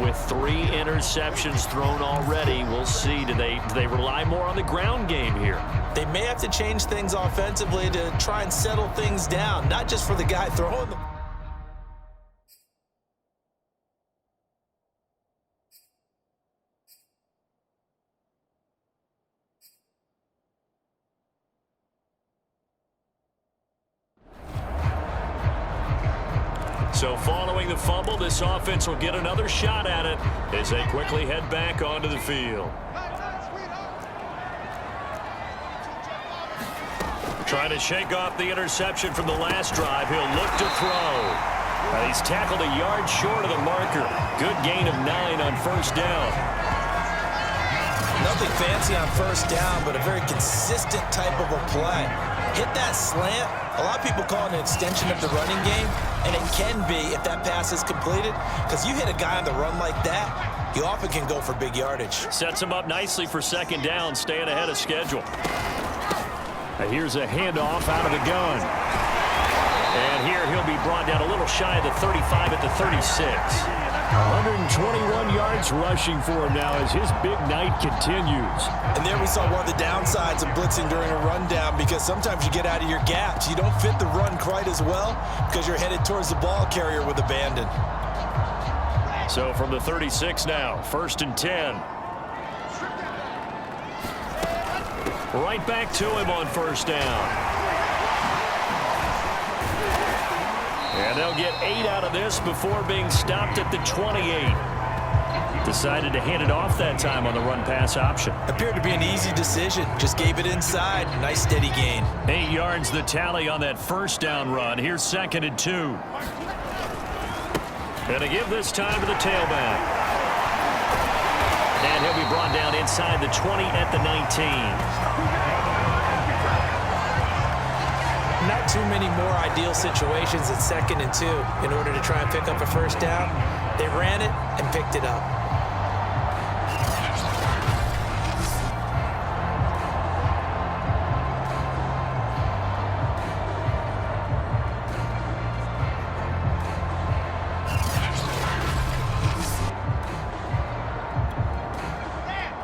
with 3 interceptions thrown already. We'll see. Do they rely more on the ground game here? They may have to change things offensively to try and settle things down, not just for the guy throwing them. So following the fumble, this offense will get another shot at it as they quickly head back onto the field. Trying to shake off the interception from the last drive. He'll look to throw. He's tackled a yard short of the marker. Good gain of 9 on first down. Nothing fancy on first down, but a very consistent type of a play. Hit that slant. A lot of people call it an extension of the running game, and it can be if that pass is completed, because you hit a guy on the run like that, you often can go for big yardage. Sets him up nicely for second down, staying ahead of schedule. Here's a handoff out of the gun. And here he'll be brought down a little shy of the 35 at the 36. 121 yards rushing for him now as his big night continues. And there we saw one of the downsides of blitzing during a rundown, because sometimes you get out of your gaps. You don't fit the run quite as well because you're headed towards the ball carrier with abandon. So from the 36 now, 1st and 10. Right back to him on first down. And they'll get 8 out of this before being stopped at the 28. Decided to hand it off that time on the run-pass option. Appeared to be an easy decision. Just gave it inside. Nice steady gain. 8 yards the tally on that first down run. Here's 2nd and 2. Gonna give this time to the tailback. And he'll be brought down inside the 20 at the 19. Not too many more ideal situations at 2nd and 2 in order to try and pick up a first down. They ran it and picked it up.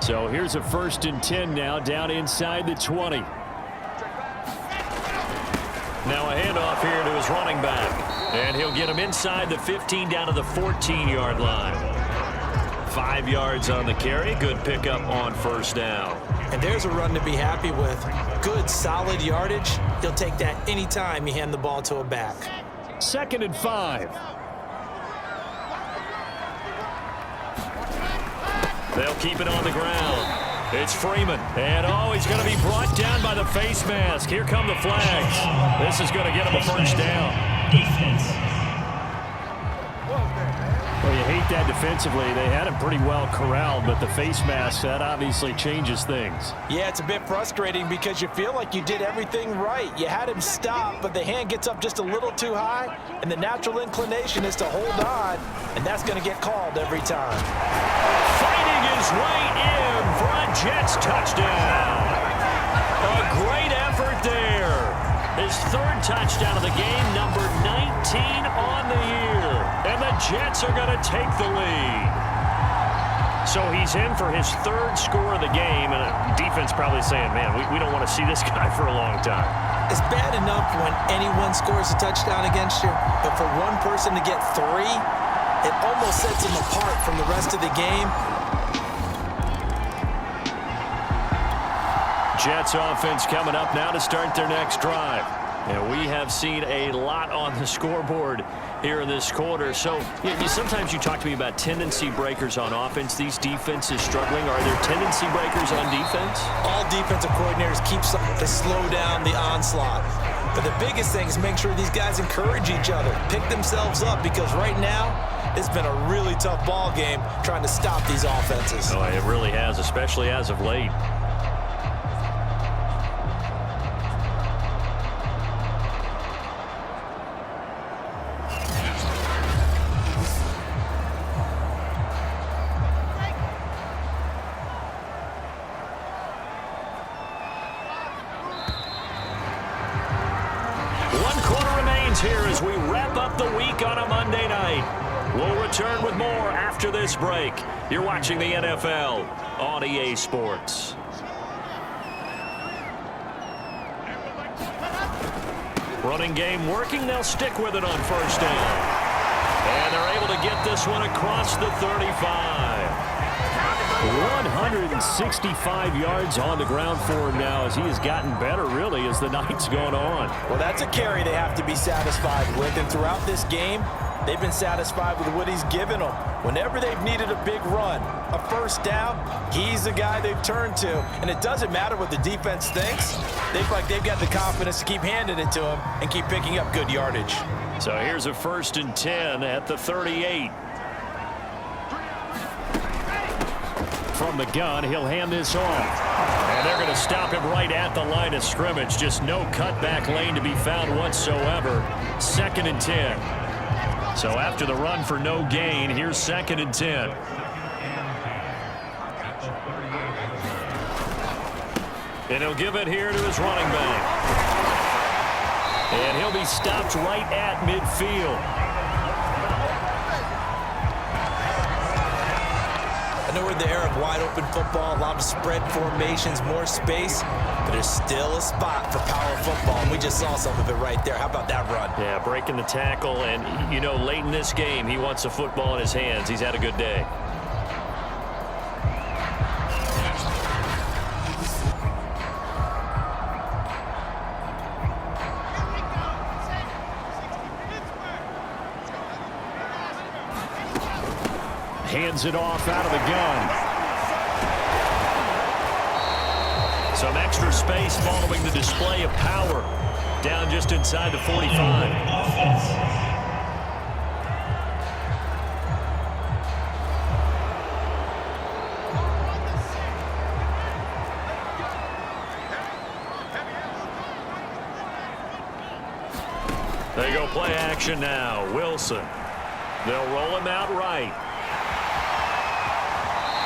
So here's a 1st and 10 now, down inside the 20. Now a handoff here to his running back. And he'll get him inside the 15 down to the 14-yard line. 5 yards on the carry. Good pickup on first down. And there's a run to be happy with. Good, solid yardage. He'll take that anytime you hand the ball to a back. 2nd and 5. They'll keep it on the ground. It's Freeman. And, he's going to be brought down by the face mask. Here come the flags. This is going to get him a first down. Defense. Well, you hate that defensively. They had him pretty well corralled, but the face mask, that obviously changes things. Yeah, it's a bit frustrating because you feel like you did everything right. You had him stop, but the hand gets up just a little too high, and the natural inclination is to hold on, and that's going to get called every time. Fighting his way in for a Jets touchdown. A great effort there. His 3rd touchdown of the game, number 19 on the year. And the Jets are going to take the lead. So he's in for his 3rd score of the game, and defense probably saying, man, we don't want to see this guy for a long time. It's bad enough when anyone scores a touchdown against you, but for one person to get 3, it almost sets him apart from the rest of the game. Jets offense coming up now to start their next drive. And we have seen a lot on the scoreboard here in this quarter. So sometimes you talk to me about tendency breakers on offense. These defenses struggling. Are there tendency breakers on defense? All defensive coordinators keep something to slow down the onslaught. But the biggest thing is make sure these guys encourage each other, pick themselves up, because right now it's been a really tough ball game trying to stop these offenses. Oh, it really has, especially as of late. Here as we wrap up the week on a Monday night. We'll return with more after this break. You're watching the NFL on EA Sports. Running game working. They'll stick with it on first down. And they're able to get this one across the 35. 165 yards on the ground for him now as he has gotten better, really, as the night's gone on. Well, that's a carry they have to be satisfied with. And throughout this game, they've been satisfied with what he's given them. Whenever they've needed a big run, a first down, he's the guy they've turned to. And it doesn't matter what the defense thinks. They feel like they've got the confidence to keep handing it to him and keep picking up good yardage. So here's a 1st and 10 at the 38. From the gun, he'll hand this off. And they're going to stop him right at the line of scrimmage. Just no cutback lane to be found whatsoever. 2nd and 10. So after the run for no gain, here's 2nd and 10. And he'll give it here to his running back. And he'll be stopped right at midfield. I know we're in the era of wide-open football, a lot of spread formations, more space, but there's still a spot for power football, and we just saw some of it right there. How about that run? Yeah, breaking the tackle, and, you know, late in this game, he wants the football in his hands. He's had a good day. Hands it off out of the gun. Some extra space following the display of power. Down just inside the 45. They go play action now. Wilson. They'll roll him out right.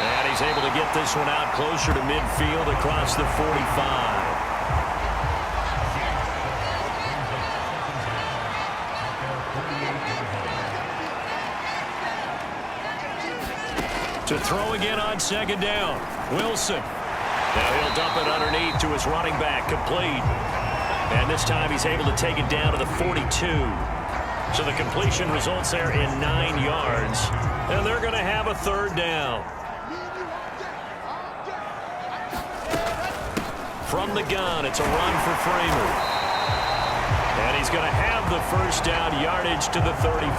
And he's able to get this one out closer to midfield across the 45. To throw again on 2nd down. Wilson. Now he'll dump it underneath to his running back. Complete. And this time he's able to take it down to the 42. So the completion results there in 9 yards. And they're going to have a 3rd down. From the gun, it's a run for Freeman. And he's going to have the 1st down, yardage to the 35.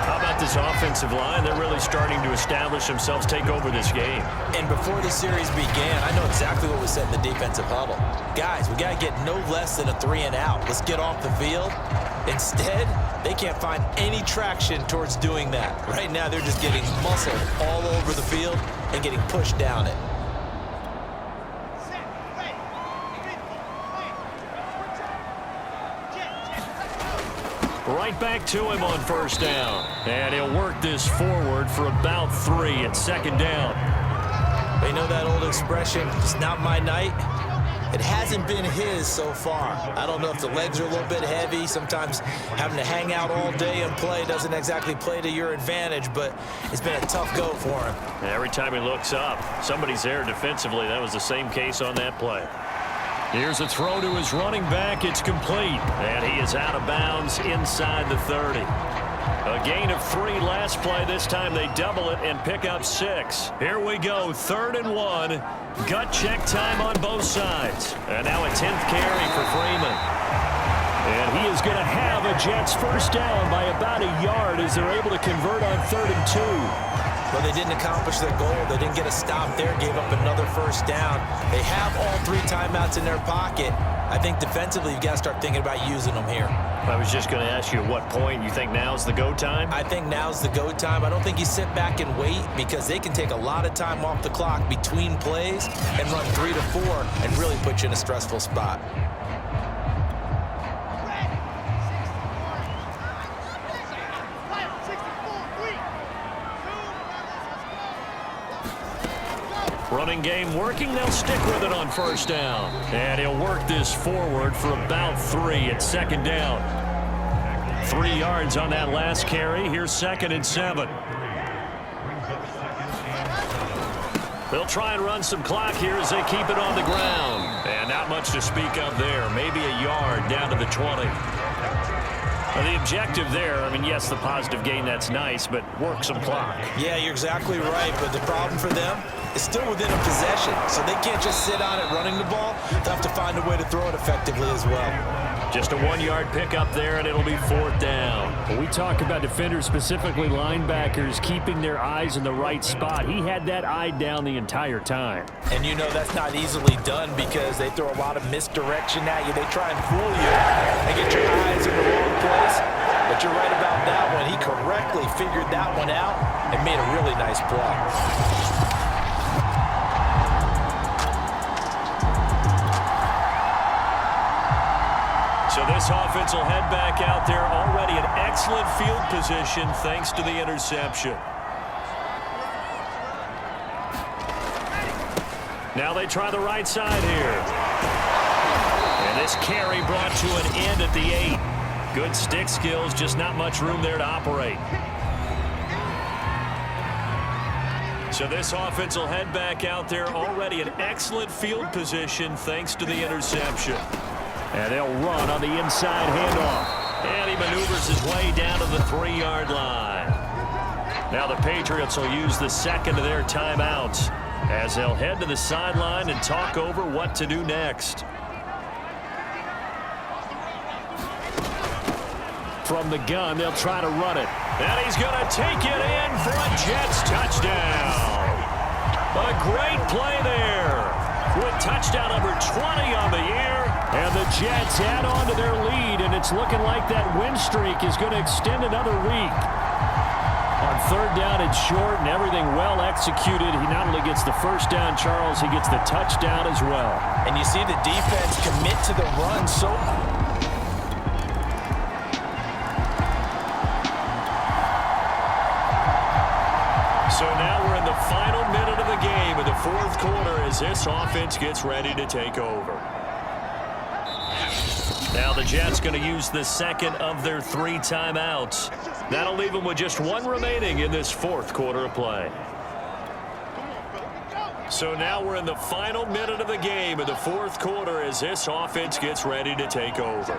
How about this offensive line? They're really starting to establish themselves, take over this game. And before the series began, I know exactly what was said in the defensive huddle. Guys, we got to get no less than a 3 and out. Let's get off the field. Instead, they can't find any traction towards doing that. Right now, they're just getting muscled all over the field and getting pushed down it. Right back to him on 1st down. And he'll work this forward for about 3 at 2nd down. They know that old expression, it's not my night. It hasn't been his so far. I don't know if the legs are a little bit heavy. Sometimes having to hang out all day and play doesn't exactly play to your advantage, but it's been a tough go for him. Every time he looks up, somebody's there defensively. That was the same case on that play. Here's a throw to his running back. It's complete. And he is out of bounds inside the 30. A gain of 3 last play. This time they double it and pick up 6. Here we go. 3rd and 1. Gut check time on both sides. And now a 10th carry for Freeman. And he is going to have a Jets 1st down by about a yard as they're able to convert on 3rd and 2. Well, they didn't accomplish their goal. They didn't get a stop there, gave up another 1st down. They have all 3 timeouts in their pocket. I think defensively you've got to start thinking about using them here. I was just going to ask you at what point you think now's the go time? I think now's the go time. I don't think you sit back and wait because they can take a lot of time off the clock between plays and run 3 to 4 and really put you in a stressful spot. Running game working. They'll stick with it on 1st down. And he'll work this forward for about 3 at 2nd down. 3 yards on that last carry. Here's 2nd and 7. They'll try and run some clock here as they keep it on the ground. And not much to speak of there. Maybe a yard down to the 20. The objective there, I mean, yes, the positive gain, that's nice, but work some clock. Yeah, you're exactly right, but the problem for them is still within a possession, so they can't just sit on it running the ball. They'll have to find a way to throw it effectively as well. Just a 1-yard pickup there, and it'll be 4th down. When we talk about defenders, specifically linebackers, keeping their eyes in the right spot, he had that eye down the entire time. And you know that's not easily done because they throw a lot of misdirection at you. They try and fool you and get your eyes in the wrong place. But you're right about that one. He correctly figured that one out and made a really nice play. So this offense will head back out there, already in excellent field position thanks to the interception. Now they try the right side here. And this carry brought to an end at the 8. Good stick skills, just not much room there to operate. So this offense will head back out there, already in excellent field position thanks to the interception. And they'll run on the inside handoff. And he maneuvers his way down to the 3-yard line. Now the Patriots will use the 2nd of their timeouts as they'll head to the sideline and talk over what to do next. From the gun, they'll try to run it. And he's going to take it in for a Jets touchdown. A great play there with touchdown number 20 on the year. And the Jets add on to their lead, and it's looking like that win streak is going to extend another week. On 3rd down and short and everything well executed, he not only gets the first down, Charles, he gets the touchdown as well. And you see the defense commit to the run so now we're in the final minute of the game in the 4th quarter as this offense gets ready to take over. Now the Jets going to use the 2nd of their 3 timeouts. That'll leave them with just 1 remaining in this 4th quarter of play. So now we're in the final minute of the game in the 4th quarter as this offense gets ready to take over.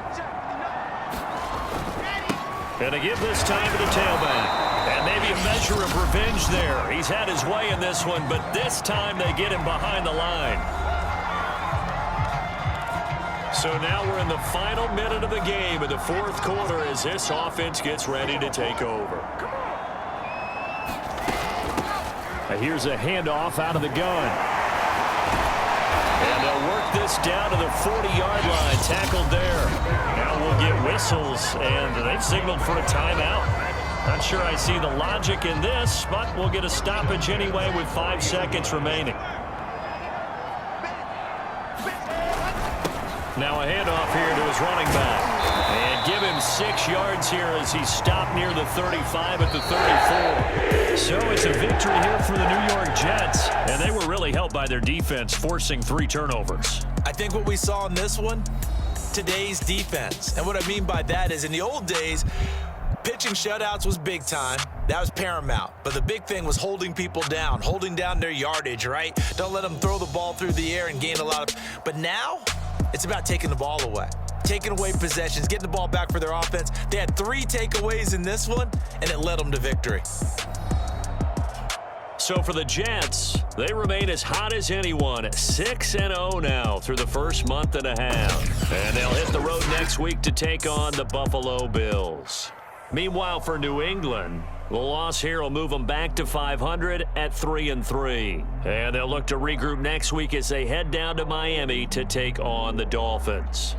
And to give this time to the tailback. And maybe a measure of revenge there. He's had his way in this one, but this time they get him behind the line. So now we're in the final minute of the game in the 4th quarter as this offense gets ready to take over. Here's a handoff out of the gun. And they'll work this down to the 40-yard line. Tackled there. Now we'll get whistles, and they've signaled for a timeout. Not sure I see the logic in this, but we'll get a stoppage anyway with 5 seconds remaining. Now a handoff here to his running back. And give him 6 yards here as he stopped near the 35 at the 34. So it's a victory here for the New York Jets. And they were really helped by their defense, forcing 3 turnovers. I think what we saw in this one, today's defense. And what I mean by that is in the old days, pitching shutouts was big time. That was paramount. But the big thing was holding people down, holding down their yardage, right? Don't let them throw the ball through the air and gain a lot of... But now, it's about taking the ball away. Taking away possessions, getting the ball back for their offense. They had 3 takeaways in this one, and it led them to victory. So for the Jets, they remain as hot as anyone, 6-0 now through the first month and a half. And they'll hit the road next week to take on the Buffalo Bills. Meanwhile, for New England, the loss here will move them back to 500 at 3-3. And they'll look to regroup next week as they head down to Miami to take on the Dolphins.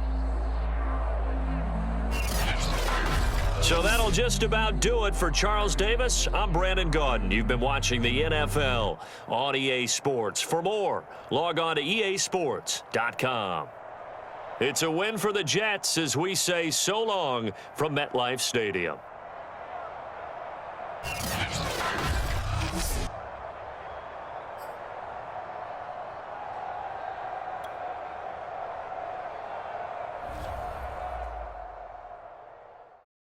So that'll just about do it for Charles Davis. I'm Brandon Gaudin. You've been watching the NFL on EA Sports. For more, log on to easports.com. It's a win for the Jets as we say so long from MetLife Stadium.